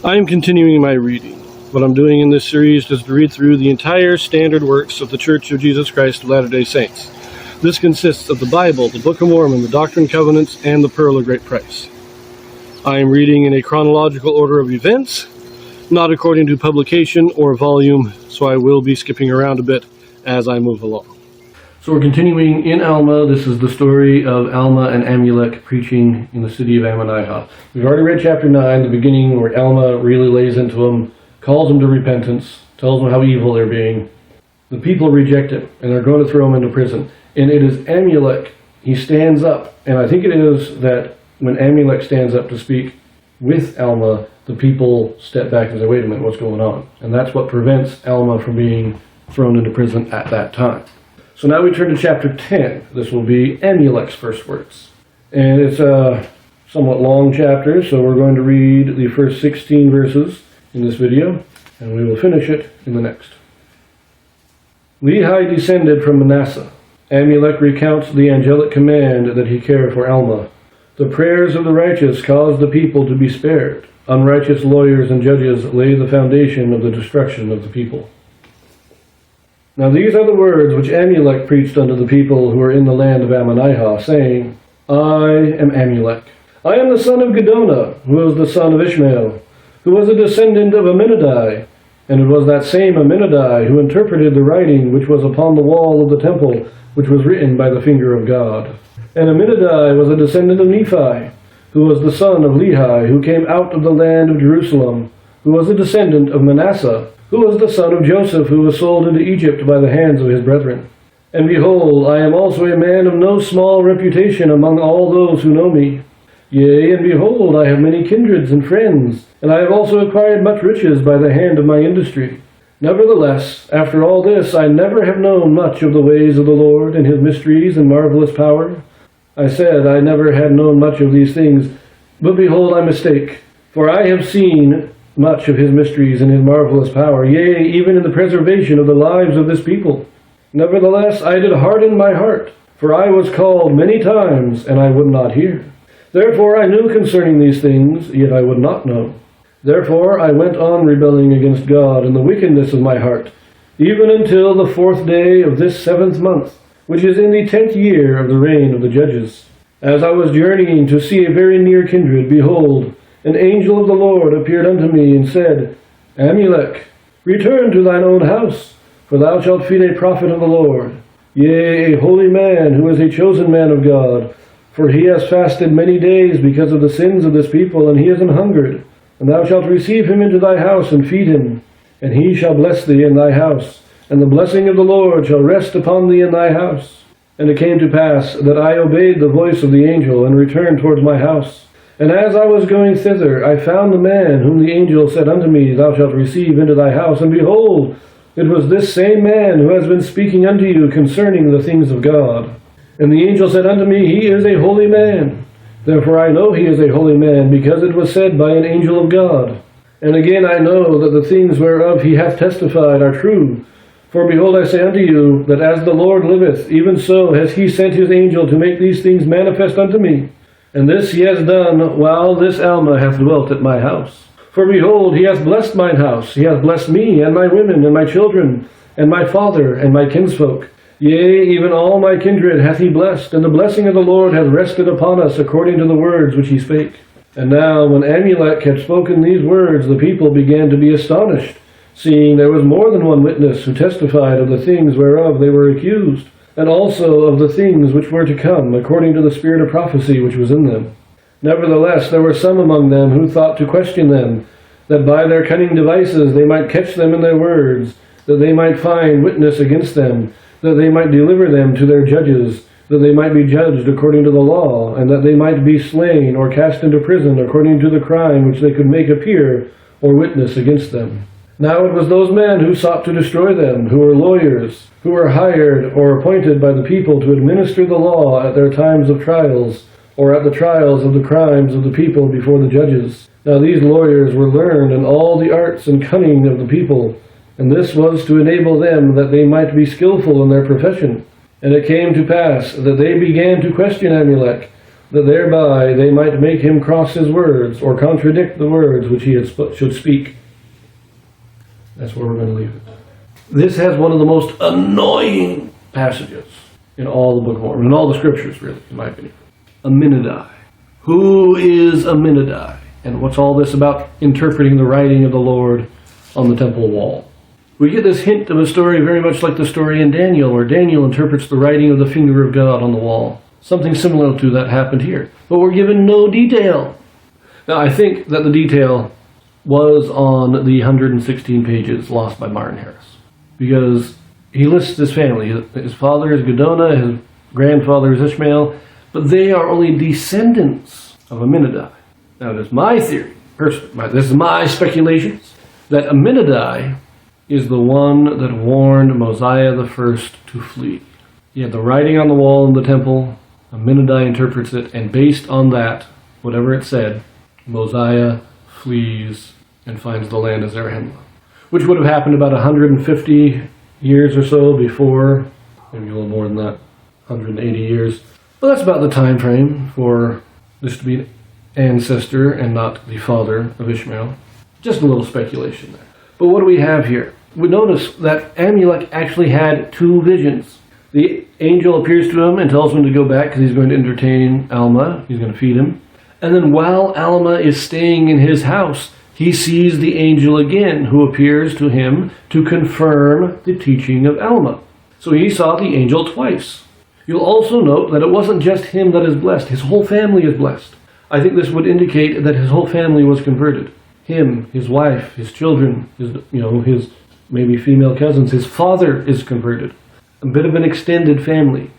I am continuing my reading. What I'm doing in this series is to read through the entire standard works of the Church of Jesus Christ of Latter-day Saints. This consists of the Bible, the Book of Mormon, the Doctrine and Covenants, and the Pearl of Great Price. I am reading in a chronological order of events, not according to publication or volume, so I will be skipping around a bit as I move along. So we're continuing in Alma. This is the story of Alma and Amulek preaching in the city of Manasseh. We've already read chapter 9, the beginning, where Alma really lays into them, calls them to repentance, tells them how evil they're being. The people reject it, and they're going to throw him into prison. And it is Amulek. He stands up, and I think it is that when Amulek stands up to speak with Alma, the people step back and say, wait a minute, what's going on? And that's what prevents Alma from being thrown into prison at that time. So now we turn to chapter 10. This will be Amulek's first words. And it's a somewhat long chapter, so we're going to read the first 16 verses in this video, and we will finish it in the next. Lehi descended from Manasseh. Amulek recounts the angelic command that he care for Alma. The prayers of the righteous cause the people to be spared. Unrighteous lawyers and judges lay the foundation of the destruction of the people. Now these are the words which Amulek preached unto the people who are in the land of Manasseh, saying, I am Amulek. I am the son of Gedonah, who was the son of Ishmael, who was a descendant of Amminadai. And it was that same Amminadai who interpreted the writing which was upon the wall of the temple, which was written by the finger of God. And Amminadai was a descendant of Nephi, who was the son of Lehi, who came out of the land of Jerusalem, who was a descendant of Manasseh, who was the son of Joseph, who was sold into Egypt by the hands of his brethren. And behold, I am also a man of no small reputation among all those who know me. Yea, and behold, I have many kindreds and friends, and I have also acquired much riches by the hand of my industry. Nevertheless, after all this, I never have known much of the ways of the Lord, and his mysteries and marvelous power. I said, I never had known much of these things, but behold, I mistake, for I have seen much of his mysteries and his marvelous power, yea, even in the preservation of the lives of this people. Nevertheless, I did harden my heart, for I was called many times, and I would not hear. Therefore I knew concerning these things, yet I would not know. Therefore I went on rebelling against God in the wickedness of my heart, even until the 4th day of this 7th month, which is in the 10th year of the reign of the judges. As I was journeying to see a very near kindred, behold, an angel of the Lord appeared unto me, and said, Amulek, return to thine own house, for thou shalt feed a prophet of the Lord, yea, a holy man, who is a chosen man of God. For he has fasted many days because of the sins of this people, and he is an hungered. And thou shalt receive him into thy house, and feed him, and he shall bless thee in thy house, and the blessing of the Lord shall rest upon thee in thy house. And it came to pass that I obeyed the voice of the angel, and returned towards my house. And as I was going thither, I found the man whom the angel said unto me, Thou shalt receive into thy house. And behold, it was this same man who has been speaking unto you concerning the things of God. And the angel said unto me, He is a holy man. Therefore I know he is a holy man, because it was said by an angel of God. And again I know that the things whereof he hath testified are true. For behold, I say unto you, that as the Lord liveth, even so has he sent his angel to make these things manifest unto me. And this he has done while this Alma hath dwelt at my house. For behold, he hath blessed mine house, he hath blessed me, and my women, and my children, and my father, and my kinsfolk. Yea, even all my kindred hath he blessed, and the blessing of the Lord hath rested upon us according to the words which he spake. And now, when Amulek had spoken these words, the people began to be astonished, seeing there was more than one witness who testified of the things whereof they were accused, and also of the things which were to come, according to the spirit of prophecy which was in them. Nevertheless, there were some among them who thought to question them, that by their cunning devices they might catch them in their words, that they might find witness against them, that they might deliver them to their judges, that they might be judged according to the law, and that they might be slain or cast into prison according to the crime which they could make appear or witness against them. Now it was those men who sought to destroy them, who were lawyers, who were hired or appointed by the people to administer the law at their times of trials, or at the trials of the crimes of the people before the judges. Now these lawyers were learned in all the arts and cunning of the people, and this was to enable them that they might be skillful in their profession. And it came to pass that they began to question Amulek, that thereby they might make him cross his words, or contradict the words which he should speak. That's where we're going to leave it. This has one of the most annoying passages in all the Book of Mormon, in all the scriptures, really, in my opinion. Aminadai. Who is Aminadai? And what's all this about interpreting the writing of the Lord on the temple wall? We get this hint of a story very much like the story in Daniel, where Daniel interprets the writing of the finger of God on the wall. Something similar to that happened here. But we're given no detail. Now, I think that the detail was on the 116 pages lost by Martin Harris. Because he lists his family. His father is Gedona, his grandfather is Ishmael, but they are only descendants of Aminadai. Now, it is my theory, this is my speculations, that Aminadai is the one that warned Mosiah the First to flee. He had the writing on the wall in the temple, Aminadai interprets it, and based on that, whatever it said, Mosiah flees and finds the land of Zarahemla, which would have happened about 150 years or so before, maybe a little more than that, 180 years. But that's about the time frame for this to be an ancestor and not the father of Ishmael. Just a little speculation there. But what do we have here? We notice that Amulek actually had two visions. The angel appears to him and tells him to go back because he's going to entertain Alma. He's going to feed him. And then while Alma is staying in his house, he sees the angel again, who appears to him to confirm the teaching of Alma. So he saw the angel twice. You'll also note that it wasn't just him that is blessed. His whole family is blessed. I think this would indicate that his whole family was converted. Him, his wife, his children, his maybe female cousins, his father is converted. A bit of an extended family.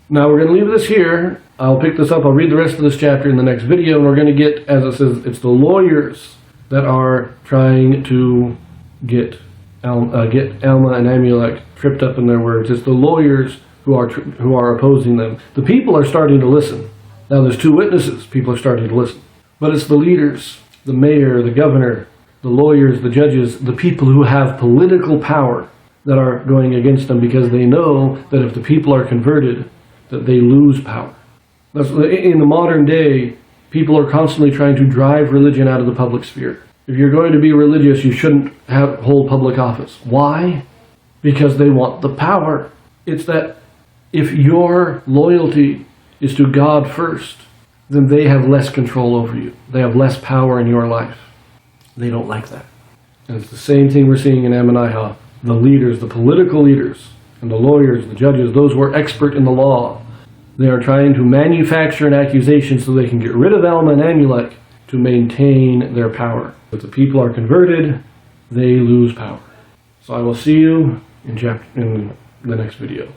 Now we're going to leave this here. I'll pick this up. I'll read the rest of this chapter in the next video, and we're going to get, as it says, it's the lawyers that are trying to get Alma and Amulek tripped up in their words. It's the lawyers who are opposing them. The people are starting to listen. Now there's two witnesses. People are starting to listen. But it's the leaders, the mayor, the governor, the lawyers, the judges, the people who have political power that are going against them because they know that if the people are converted, that they lose power. In the modern day, people are constantly trying to drive religion out of the public sphere. If you're going to be religious, you shouldn't hold public office. Why? Because they want the power. It's that if your loyalty is to God first, then they have less control over you. They have less power in your life. They don't like that. And it's the same thing we're seeing in Ammonihah. The leaders, the political leaders, and the lawyers, the judges, those who are expert in the law, they are trying to manufacture an accusation so they can get rid of Alma and Amulek to maintain their power. If the people are converted, they lose power. So I will see you in the next video.